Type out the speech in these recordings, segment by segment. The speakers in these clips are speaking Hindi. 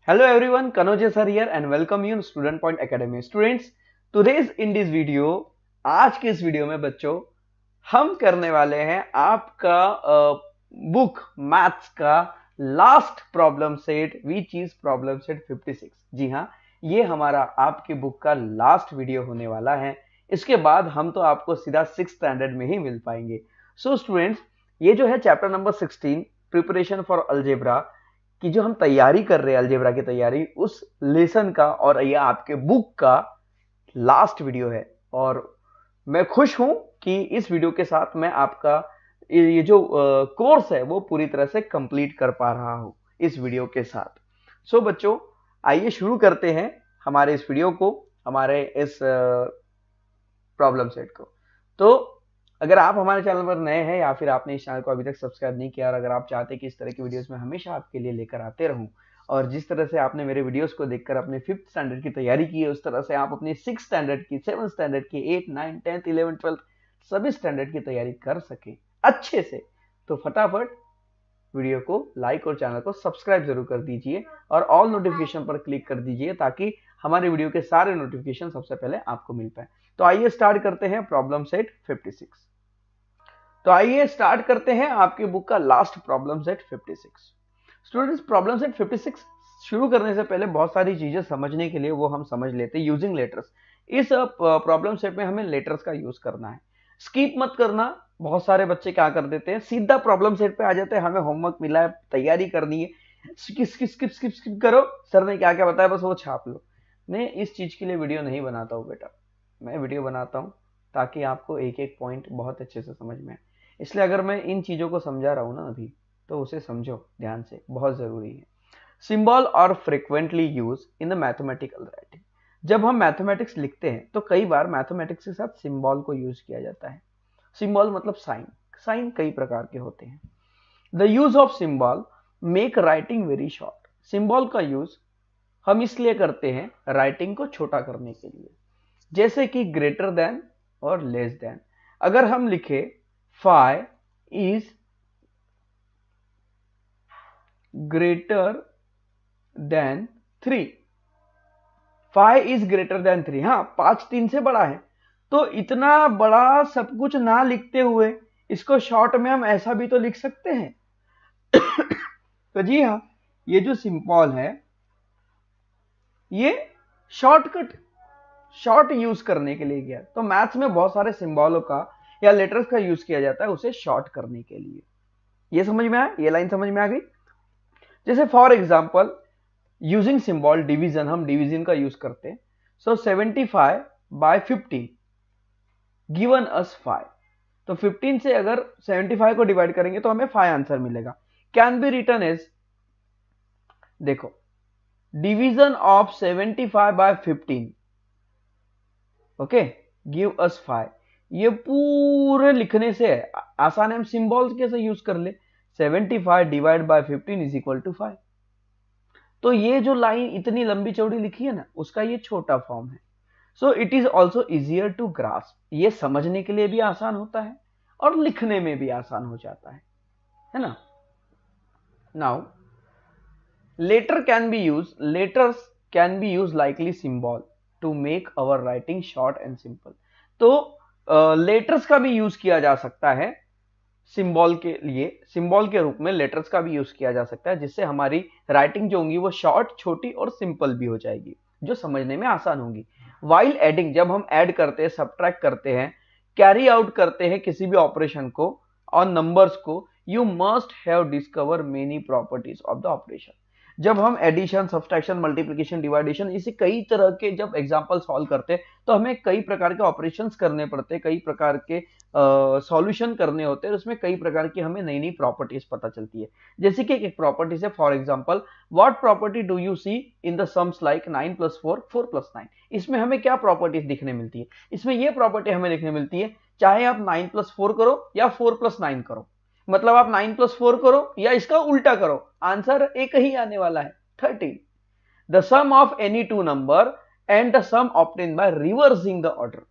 Hello everyone, Kanoje sir here and welcome you in Student Point Academy. Students, today's in this video, आज के इस वीडियो में बच्चों हम करने वाले हैं आपका बुक मैथ्स का last problem set which is problem set 56। जी हाँ, ये हमारा आपकी बुक का लास्ट वीडियो होने वाला है। इसके बाद हम तो आपको सीधा 6th स्टैंडर्ड में ही मिल पाएंगे। सो स्टूडेंट्स, ये जो है chapter number 16 preparation for algebra की जो हम तैयारी कर रहे हैं, अलजेब्रा की तैयारी, उस लेसन का और ये आपके बुक का लास्ट वीडियो है। और मैं खुश हूं कि इस वीडियो के साथ मैं आपका ये जो कोर्स है वो पूरी तरह से कंप्लीट कर पा रहा हूं इस वीडियो के साथ। सो बच्चों, आइए शुरू करते हैं हमारे इस वीडियो को, हमारे इस प्रॉब्लम सेट को। तो अगर आप हमारे चैनल पर नए हैं या फिर आपने इस चैनल को अभी तक सब्सक्राइब नहीं किया और अगर आप चाहते हैं कि इस तरह की वीडियोस में हमेशा आपके लिए लेकर आते रहूं और जिस तरह से आपने मेरे वीडियोस को देखकर अपने 5th स्टैंडर्ड की तैयारी की है, उस तरह से आप अपने 6th स्टैंडर्ड की, 7th स्टैंडर्ड की, 8, 9, 10th, 11th, 12th सभी स्टैंडर्ड की तैयारी कर सके अच्छे से, तो फटाफट वीडियो को लाइक और चैनल को सब्सक्राइब जरूर कर दीजिए और ऑल नोटिफिकेशन पर क्लिक कर दीजिए ताकि हमारे वीडियो के सारे नोटिफिकेशन सबसे पहले आपको मिल पाए। तो आइए स्टार्ट करते हैं प्रॉब्लम सेट 56। तो आइए स्टार्ट करते हैं आपके बुक का last problem set 56। Students, problem set 56 शुरू करने से पहले बहुत सारी चीजें समझने के लिए वो हम समझ लेते हैं यूजिंग लेटर्स। इस प्रॉब्लम सेट में हमें लेटर्स का यूज करना है, स्किप मत करना। बहुत सारे बच्चे क्या कर देते हैं, सीधा प्रॉब्लम सेट पे आ जाते हैं, हमें होमवर्क मिला है, तैयारी करनी है, स्किप करो, सर ने क्या क्या बताया बस वो छाप लो। मैं इस चीज के लिए वीडियो नहीं बनाता हूँ बेटा, मैं वीडियो बनाता हूँ ताकि आपको एक एक पॉइंट बहुत अच्छे से समझ में आए। इसलिए अगर मैं इन चीजों को समझा रहा हूं ना अभी, तो उसे समझो ध्यान से, बहुत जरूरी है। सिंबल और frequently use in the mathematical writing. जब हम मैथमेटिक्स लिखते हैं तो कई बार मैथमेटिक्स के साथ सिंबल को यूज किया जाता है। सिंबल मतलब साइन। साइन कई प्रकार के होते हैं। The use of symbol make writing very short. Symbol का यूज हम इसलिए करते हैं राइटिंग को छोटा करने के लिए, जैसे कि ग्रेटर देन और लेस देन। अगर हम लिखे 5 is greater than 3, 5 is greater than 3, हाँ 5 3 से बड़ा है, तो इतना बड़ा सब कुछ ना लिखते हुए इसको शॉर्ट में हम ऐसा भी तो लिख सकते हैं। तो जी हाँ, ये जो सिंबल है ये शॉर्ट यूज करने के लिए गया। तो मैथ्स में बहुत सारे सिंबलों का या लेटर्स का यूज किया जाता है उसे शॉर्ट करने के लिए। ये समझ में आया, ये लाइन समझ में आ गई। जैसे for example using symbol division, हम डिवीजन का यूज करते हैं। सो 75 by 15 गिवन अस 5। तो 15 से अगर 75 को डिवाइड करेंगे तो हमें 5 आंसर मिलेगा। कैन बी रिटन एज, देखो, division of 75 by 15 okay give us 5। ये पूरे लिखने से आसान है, हम सिंबल्स कैसे यूज कर ले। 75 divide by 15 is equal to 5। तो ये जो लाइन इतनी लंबी चौड़ी लिखी है ना, उसका ये छोटा फॉर्म है। So it is also easier to grasp. ये समझने के लिए भी आसान होता है और लिखने में भी आसान हो जाता है ना। Now letter can be use, letters can be use likely symbol to make our writing short and simple. तो लेटर्स का भी यूज किया जा सकता है सिंबल के लिए, सिंबल के रूप में लेटर्स का भी यूज किया जा सकता है, जिससे हमारी राइटिंग जो होगी वो शॉर्ट, छोटी और सिंपल भी हो जाएगी, जो समझने में आसान होगी। वाइल एडिंग, जब हम ऐड करते हैं, सब्ट्रैक्ट करते हैं, कैरी आउट करते हैं किसी भी ऑपरेशन को और नंबर्स को, you must have discover many properties of the operation. जब हम एडिशन, सब्सट्रैक्शन, मल्टीप्लिकेशन, डिवाइडेशन, इसे कई तरह के जब एग्जांपल सॉल्व करते हैं तो हमें कई प्रकार के ऑपरेशंस करने पड़ते हैं, कई प्रकार के सॉल्यूशन करने होते हैं, उसमें कई प्रकार की हमें नई नई प्रॉपर्टीज पता चलती है। जैसे कि एक प्रॉपर्टी है, for example, what property do you see in the sums like 9 + 4 4 + 9। इसमें हमें क्या प्रॉपर्टीज दिखने मिलती है, इसमें यह प्रॉपर्टी हमें दिखने मिलती है, चाहे आप 9 + 4 करो या 4 + 9 करो, मतलब आप 9 + 4 करो या इसका उल्टा करो, आंसर एक ही आने वाला है, 13। The sum of any two number and the sum obtain by reversing the order.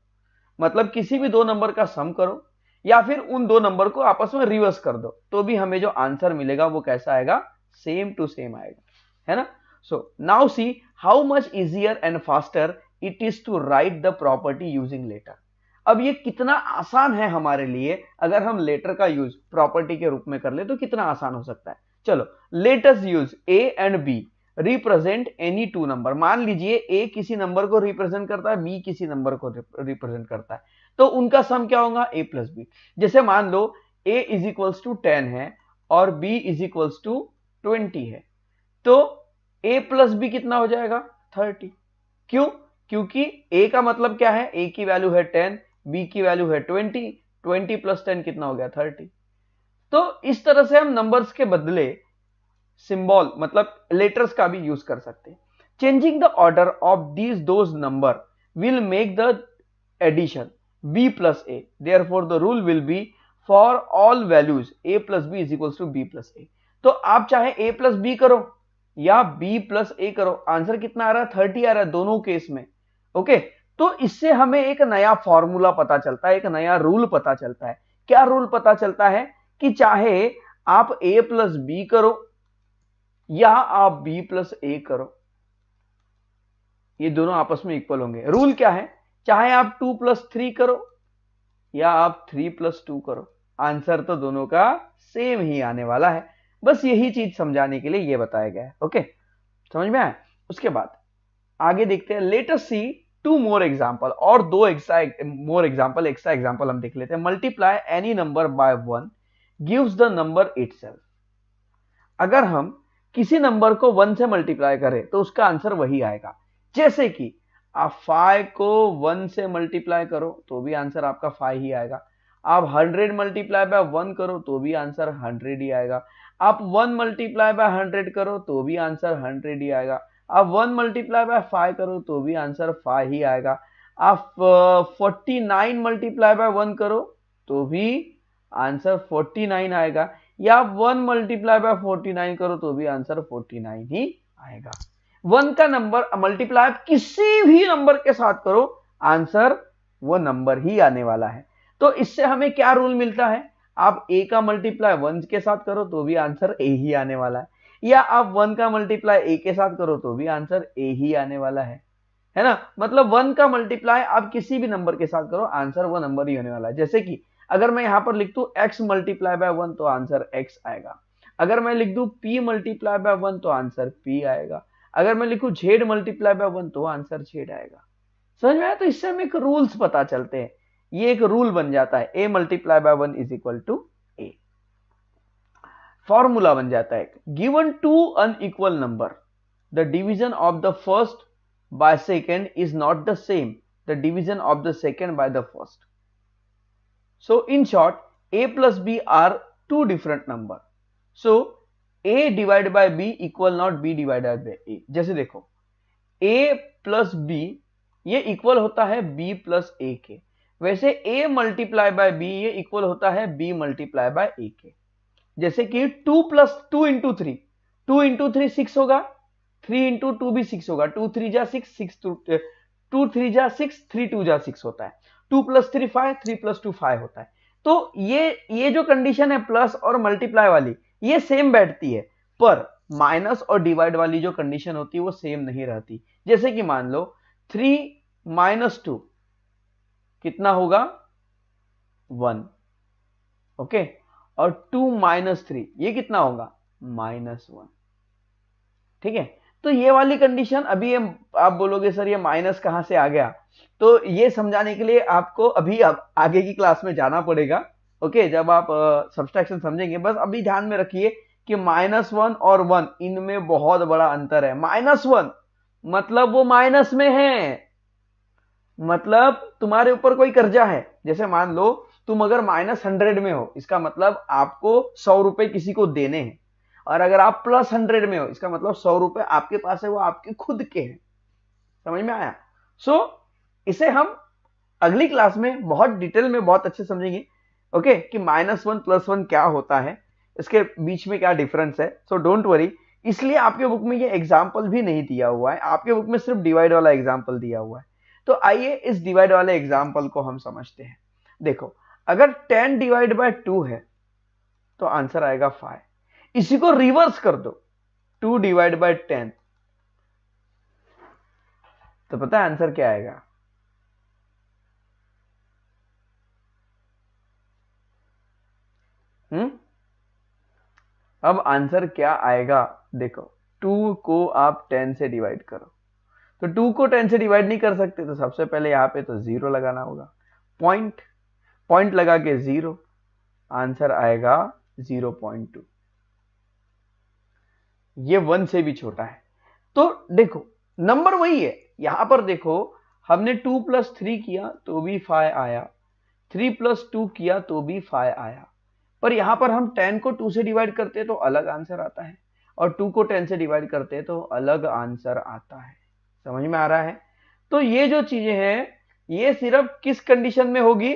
मतलब किसी भी दो नंबर का सम करो या फिर उन दो नंबर को आपस में रिवर्स कर दो, तो भी हमें जो आंसर मिलेगा वो कैसा आएगा, सेम टू सेम आएगा, है ना। So now see how much easier and faster it is to write the property using later. अब ये कितना आसान है हमारे लिए, अगर हम लेटर का यूज प्रॉपर्टी के रूप में कर ले तो कितना आसान हो सकता है। चलो let us use a and b represent any two number. मान लीजिए a किसी नंबर को रिप्रेजेंट करता है, b किसी नंबर को रिप्रेजेंट करता है, तो उनका सम क्या होगा a प्लस b। जैसे मान लो a इज इक्वल्स टू 10 है और b इज इक्वल्स टू 20 है, तो a प्लस b कितना हो जाएगा 30। क्यों? क्योंकि a का मतलब क्या है, a की वैल्यू है 10, b की वैल्यू है 20, 20 प्लस 10 कितना हो गया 30। तो इस तरह से हम नंबर्स के बदले सिंबल मतलब लेटर्स का भी यूज कर सकते हैं। Changing the order of these those number will make the addition b plus a, therefore the rule will be for all values a plus b is equals to b plus a। तो आप चाहे a प्लस b करो या b प्लस a करो, आंसर कितना आ रहा है 30 आ रहा है दोनों केस में। ओके, तो इससे हमें एक नया फॉर्मूला पता चलता है, एक नया रूल पता चलता है। क्या रूल पता चलता है कि चाहे आप a प्लस b करो या आप b प्लस a करो, ये दोनों आपस में इक्वल होंगे। रूल क्या है, चाहे आप 2 प्लस 3 करो या आप 3 प्लस 2 करो, आंसर तो दोनों का सेम ही आने वाला है। बस यही चीज समझाने के लिए ये बताया गया है। ओके, समझ में आया? उसके बाद आगे देखते हैं। Let us see two more example, और दो एक्स्ट्रा एग्जांपल हम देख लेते हैं। Multiply any number by 1 gives the number itself. अगर हम किसी नंबर को 1 से मल्टीप्लाई करें तो उसका आंसर वही आएगा। जैसे कि आप 5 को 1 से मल्टीप्लाई करो तो भी आंसर आपका 5 ही आएगा। आप 100 मल्टीप्लाई बाय 1 करो तो भी आंसर 100 ही आएगा। आप 1 मल्टीप्लाई बाय 100 करो तो भी आंसर 100 ही आएगा। आप 1 मल्टीप्लाई बाय 5 करो तो भी आंसर 5 ही आएगा। आप 49 मल्टीप्लाई बाय 1 करो तो भी आंसर 49 आएगा, या आप 1 मल्टीप्लाई बाय 49 करो तो भी आंसर 49 ही आएगा। 1 का नंबर मल्टीप्लाई किसी भी नंबर के साथ करो, आंसर वो नंबर ही आने वाला है। तो इससे हमें क्या रूल मिलता है, आप a का मल्टीप्लाई 1 के साथ करो तो भी आंसर a ही आने वाला है, या आप 1 का मल्टीप्लाई a के साथ करो तो भी आंसर a ही आने वाला है ना। मतलब 1 का मल्टीप्लाई आप किसी भी नंबर के साथ करो, आंसर वो नंबर ही होने वाला है। जैसे कि अगर मैं यहां पर लिख दूं x मल्टीप्लाई बाय 1 तो आंसर x आएगा। अगर मैं लिख दूं p मल्टीप्लाई बाय 1 तो आंसर p आएगा। अगर मैं लिखूं z मल्टीप्लाई बाय 1 तो आंसर z आएगा। समझ में आया? तो इससे हमें एक रूल्स पता चलते हैं, ये एक रूल बन जाता है, a multiply by 1 is equal to a। Formula बन जाता है, given two unequal number the division of the first by second is not the same the division of the second by the first. So in short, a plus b are two different number. So a divided by b equal not b divided by a। जैसे देखो a plus b ये इक्वल होता है b plus a के, वैसे a मल्टीप्लाई बाय b ये इक्वल होता है b मल्टीप्लाई बाय a के। जैसे कि 2 प्लस 2 इंटू 3, 2 इंटू 3 6 होगा, 3 इंटू 2 भी 6 होगा, 2 3 जा 6, 2 3 जा 6, 3 2 जा 6 होता है, 2 प्लस 3 5, 3 प्लस 2 5 होता है। तो ये जो कंडीशन है प्लस और मल्टीप्लाई वाली ये सेम बैठती है, पर माइनस और डिवाइड वाली जो कंडीशन होती है वो सेम नहीं रहती। जैसे कि मान लो 3 माइनस 2 कितना होगा 1, ओके, और 2 माइनस 3 ये कितना होगा -1। ठीक है, तो ये वाली कंडीशन अभी ये आप बोलोगे सर ये माइनस कहां से आ गया, तो ये समझाने के लिए आपको अभी आगे की क्लास में जाना पड़ेगा। ओके, जब आप सब्सट्रैक्शन समझेंगे। बस अभी ध्यान में रखिए कि -1 और 1 इनमें बहुत बड़ा अंतर है। -1 मतलब वो माइनस में है, मतलब तुम्हारे ऊपर कोई कर्जा है। जैसे मान लो तुम अगर -100 में हो, इसका मतलब आपको 100 रुपए किसी को देने हैं, और अगर आप +100 में हो इसका मतलब 100 रुपए आपके पास है, वो आपके खुद के हैं। समझ में आया? इसे हम अगली क्लास में बहुत डिटेल में बहुत अच्छे समझेंगे। ओके, कि -1 +1 क्या होता है, इसके बीच में क्या डिफरेंस है। सो डोंट वरी, इसलिए आपके बुक में ये एग्जाम्पल भी नहीं दिया हुआ है, आपके बुक में सिर्फ डिवाइड वाला एग्जाम्पल दिया हुआ है। तो आइए इस डिवाइड वाले एग्जाम्पल को हम समझते हैं। देखो, अगर 10 डिवाइड बाय 2 है तो आंसर आएगा 5। इसी को रिवर्स कर दो, 2 डिवाइड बाय 10 तो पता है आंसर क्या आएगा? अब आंसर क्या आएगा? देखो 2 को आप 10 से डिवाइड करो, तो 2 को 10 से डिवाइड नहीं कर सकते, तो सबसे पहले यहाँ पे तो 0 लगाना होगा, पॉइंट पॉइंट लगा के 0, आंसर आएगा 0.2। ये 1 से भी छोटा है। तो देखो नंबर वही है, यहां पर देखो हमने 2 + 3 किया तो भी 5 आया, 3 + 2 किया तो भी 5 आया, पर यहां पर हम 10 को 2 से डिवाइड करते हैं तो अलग आंसर आता है, और 2 को 10 से डिवाइड करते हैं तो अलग आंसर आता है। समझ में आ रहा है? तो ये जो चीजें हैं ये सिर्फ किस कंडीशन में होगी?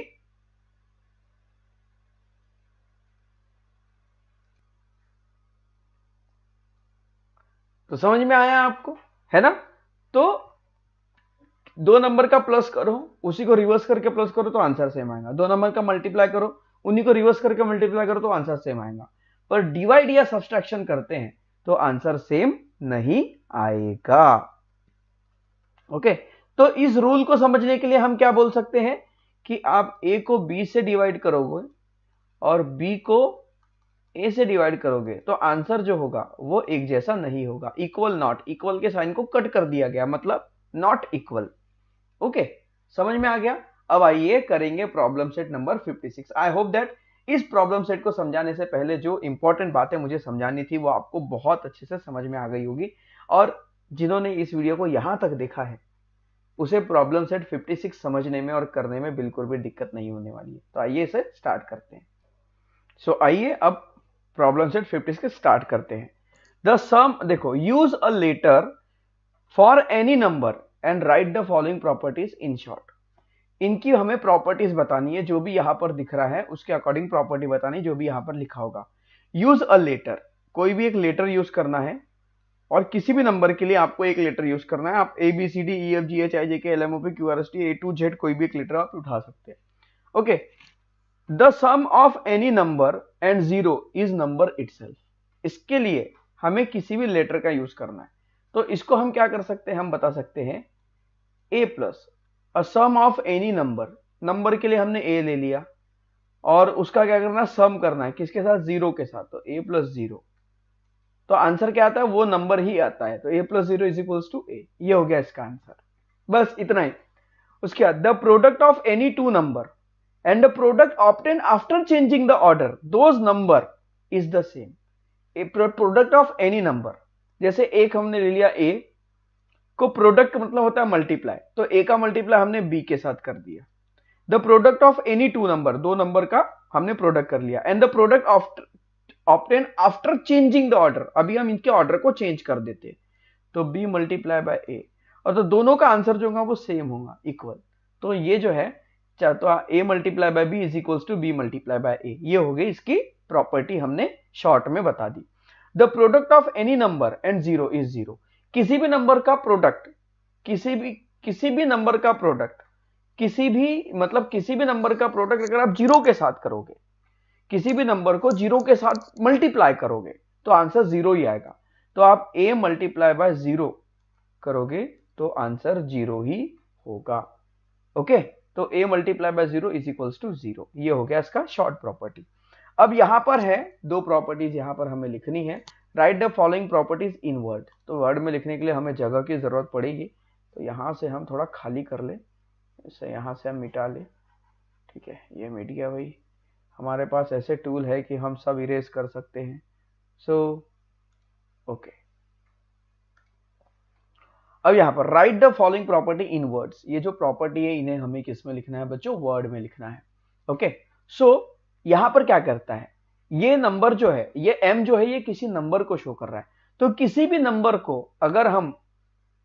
तो समझ में आया आपको, है ना? तो 2 नंबर का प्लस करो, उसी को रिवर्स करके प्लस करो तो आंसर सेम आएगा, 2 नंबर का मल्टीप्लाई करो, उन्हीं को रिवर्स करके मल्टीप्लाई करो तो आंसर सेम आएगा, पर डिवाइड या सब्सट्रैक्शन करते हैं तो आंसर सेम नहीं आएगा। ओके, तो इस रूल को समझने के लिए हम क्या बोल सकते हैं कि आप a को b से डिवाइड करोगे और b को a से डिवाइड करोगे तो आंसर जो होगा वो एक जैसा नहीं होगा, इक्वल नॉट, इक्वल के साइन को कट कर दिया गया, मतलब नॉट इक्वल। ओके, समझ में आ गया? अब आइए करेंगे problem set number 56। I hope that इस प्रॉब्लम सेट को समझाने से पहले जो इंपॉर्टेंट बातें मुझे समझानी थी वो आपको बहुत अच्छे से समझ में आ गई होगी, और जिन्होंने इस वीडियो को यहां तक देखा है उसे प्रॉब्लम सेट 56 समझने में और करने में बिल्कुल भी दिक्कत नहीं होने वाली है। तो आइए इसे स्टार्ट करते हैं। सो आइए अब प्रॉब्लम सेट 56 स्टार्ट करते हैं। द सम, देखो, use a letter for any number and write the following properties in short. इनकी हमें प्रॉपर्टीज बतानी है, जो भी यहां पर दिख रहा है उसके अकॉर्डिंग प्रॉपर्टी बतानी है, जो भी यहां पर लिखा होगा। यूज अ लेटर, कोई भी एक लेटर यूज करना है, और किसी भी नंबर के लिए आपको एक लेटर यूज करना है। आप A B C D E F G H I J K L M O P Q R S T A to Z कोई भी एक लेटर आप उठा सकते हैं। Okay, the sum of any number and zero is number itself. इसके लिए हमें किसी भी लेटर का यूज करना है, तो इसको हम क्या कर सकते हैं, हम बता सकते हैं a plus a sum of any number, number के लिए हमने a ले लिया और उसका क्या करना है, सम करना है, किसके साथ, जीरो के साथ, तो a + 0, तो आंसर क्या आता है, वो नंबर ही आता है, तो a + 0 = a। ये हो गया इसका आंसर, बस इतना ही। उसके बाद the product of any two number and the product obtain after changing the order those number is the same. Product of any number, जैसे एक हमने ले लिया a को, प्रोडक्ट मतलब होता है मल्टीप्लाई, तो a का मल्टीप्लाई हमने b के साथ कर दिया। The product of any two number, दो नंबर का हमने प्रोडक्ट कर लिया, and the product of obtain after changing the order, अभी हम इनके ऑर्डर को चेंज कर देते हैं, तो b × a, और तो दोनों का आंसर जो होगा वो सेम होगा, इक्वल। तो ये जो है, चाहे तो a × b = b × a, ये हो गई इसकी प्रॉपर्टी, हमने शॉर्ट में बता दी। The product of any number and zero is zero, किसी भी नंबर का प्रोडक्ट, किसी भी नंबर का प्रोडक्ट, किसी भी मतलब किसी भी नंबर का प्रोडक्ट अगर आप जीरो के साथ करोगे, किसी भी नंबर को जीरो के साथ मल्टीप्लाई करोगे तो आंसर जीरो ही आएगा। तो आप a × 0 करोगे तो आंसर जीरो ही होगा। ओके, तो a × 0 = 0, ये हो गया इसका शॉर्ट प्रॉपर्टी। अब यहां पर है दो प्रॉपर्टीज, यहां पर हमें लिखनी है। Right the following properties in word, तो वर्ड में लिखने के लिए हमें जगह की जरूरत पड़ेगी, तो यहां से हम थोड़ा खाली कर ले, इसे यहां से हम मिटा ले। ठीक है, ये मिट गया भाई, हमारे पास ऐसे टूल है कि हम सब इरेज कर सकते हैं। सो ओके, अब यहां पर right the following property in words, ये जो प्रॉपर्टी है इन्हें हमें किस में लिखना है बच्चों, वर्ड में लिखना है। ओके, सो यहां पर क्या करता है, ये नंबर जो है, ये m जो है, ये किसी नंबर को शो कर रहा है, तो किसी भी नंबर को अगर हम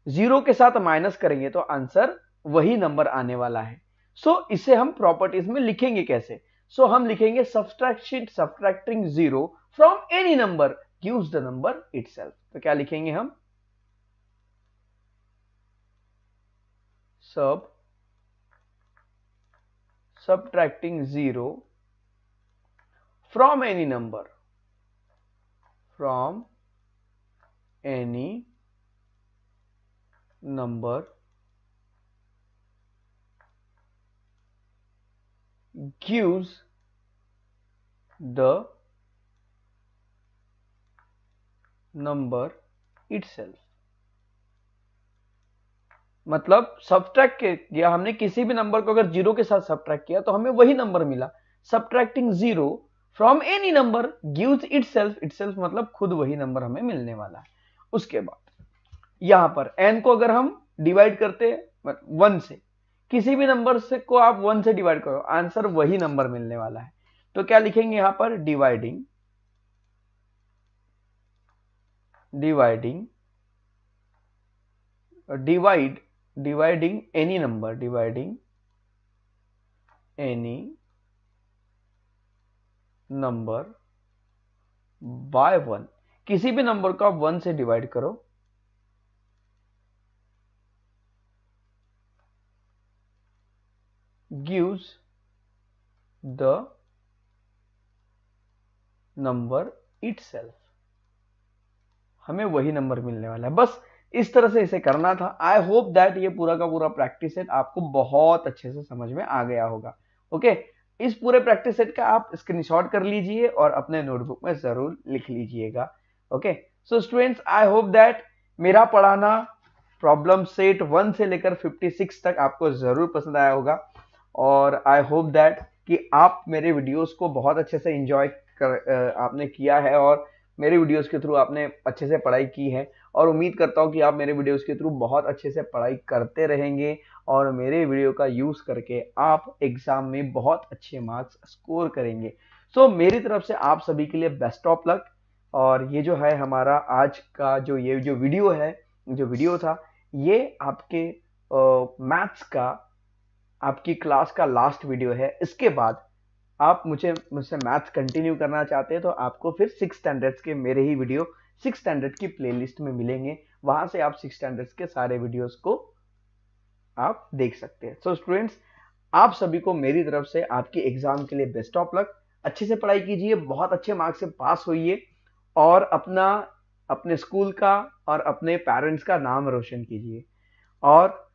जीरो के साथ माइनस करेंगे तो आंसर वही नंबर आने वाला है। सो इसे हम प्रॉपर्टीज में लिखेंगे कैसे, सो हम लिखेंगे subtracting zero from any number gives the number itself. तो क्या लिखेंगे हम, subtracting 0 from any number gives the number itself। मतलब सब्ट्रैक्ट किया हमने किसी भी नंबर को, अगर जीरो के साथ सब्ट्रैक्ट किया तो हमें वही नंबर मिला। Subtracting zero from any number gives itself, itself मतलब खुद वही नंबर हमें मिलने वाला है। उसके बाद यहां पर n को अगर हम डिवाइड करते हैं 1 से, किसी भी नंबर से को आप 1 से डिवाइड करो, आंसर वही नंबर मिलने वाला है। तो क्या लिखेंगे यहां पर, dividing any number, dividing any number by 1, किसी भी नंबर को आप 1 से डिवाइड करो, gives the number itself, हमें वही नंबर मिलने वाला है। बस इस तरह से इसे करना था। आई होप दैट ये पूरा का पूरा प्रैक्टिस सेट आपको बहुत अच्छे से समझ में आ गया होगा। ओके, इस पूरे प्रैक्टिस सेट का आप स्क्रीनशॉट कर लीजिए और अपने नोटबुक में जरूर लिख लीजिएगा। Okay, so students, I hope that मेरा पढ़ाना प्रॉब्लम सेट 1 से लेकर 56 तक आपको जरूर पसंद आया होगा, और आई होप दैट कि आप मेरे वीडियोस को बहुत अच्छे से एंजॉय आपने किया है, और मेरे वीडियोस के थ्रू आपने अच्छे से पढ़ाई की है, और उम्मीद करता हूं कि आप मेरे वीडियोस के थ्रू बहुत अच्छे से पढ़ाई करते रहेंगे, और मेरे वीडियो का यूज करके आप एग्जाम में बहुत अच्छे मार्क्स स्कोर करेंगे। सो मेरी तरफ से आप सभी के लिए बेस्ट ऑफ लक। और ये जो है हमारा आज का ये जो वीडियो था, ये आपके मैथ्स का आपकी क्लास का लास्ट वीडियो है। इसके बाद आप मुझसे मैथ्स कंटिन्यू करना चाहते हैं तो आपको फिर 6 स्टैंडर्ड्स के मेरे ही वीडियो 6 स्टैंडर्ड की प्लेलिस्ट में मिलेंगे, वहां से आप 6 स्टैंडर्ड्स के सारे वीडियोस को आप देख सकते हैं। सो स्टूडेंट्स, आप सभी को मेरी तरफ से आपकी एग्जाम के लिए बेस्ट ऑफ लक। अच्छे से पढ़ाई कीजिए, बहुत अच्छे मार्क्स से पास होइए, और अपने स्कूल का और अपने पेरेंट्स का नाम रोशन कीजिए, और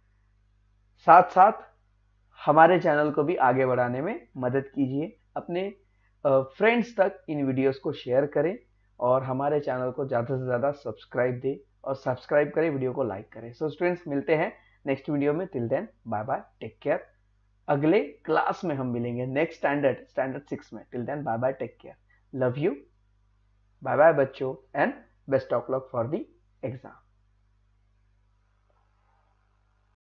साथ साथ हमारे चैनल को भी आगे बढ़ाने में मदद कीजिए। अपने फ्रेंड्स तक इन वीडियोस को शेयर करें, और हमारे चैनल को ज़्यादा से ज़्यादा सब्सक्राइब दें, और सब्सक्राइब करें, वीडियो को लाइक करें। सो स्टूडेंट्स, मिलते हैं नेक्स्ट वीडियो में। Till then bye bye, take care. अगले क्लास में हम मिलेंगे नेक्स्ट स्टैंडर्ड 6 में। Till then bye bye, take care, love you, bye bye बच्चों, and best of luck for the exam.